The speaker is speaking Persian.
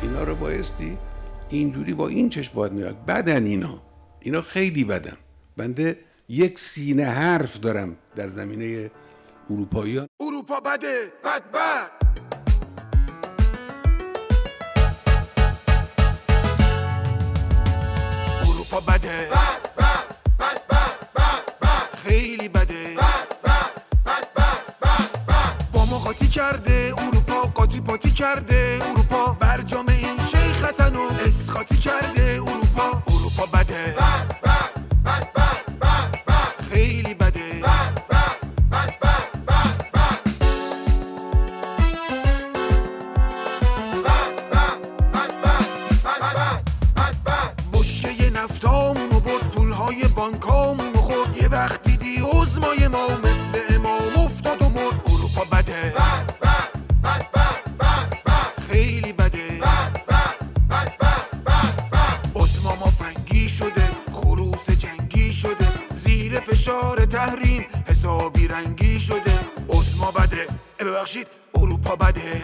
اینا رو بایستی اینجوری با این چشم باید نگاه. بدن اینا خیلی بدن. بنده یک سینه حرف دارم در زمینه اروپاییان. اروپا بده، بد اروپا بده، خیلی بده، با ما قاطی کرده اروپا، قاطی پاتی کرده اروپا، برجام این شیخ حسنو اسقاطی کرده اروپا. اروپا بده، خیلی بده، بشکه نفتامونو برد، پولهای بانکامونو خورد، یه وقت دیدی عظمای ما مثل امام افتاد و مرد. اروپا بده، خیلی بده، عظما ما فنگی شده، خروس جنگی شده، زیر فشار تحریم حسابی رنگی شده. عظما بده، ببخشید اروپا بده.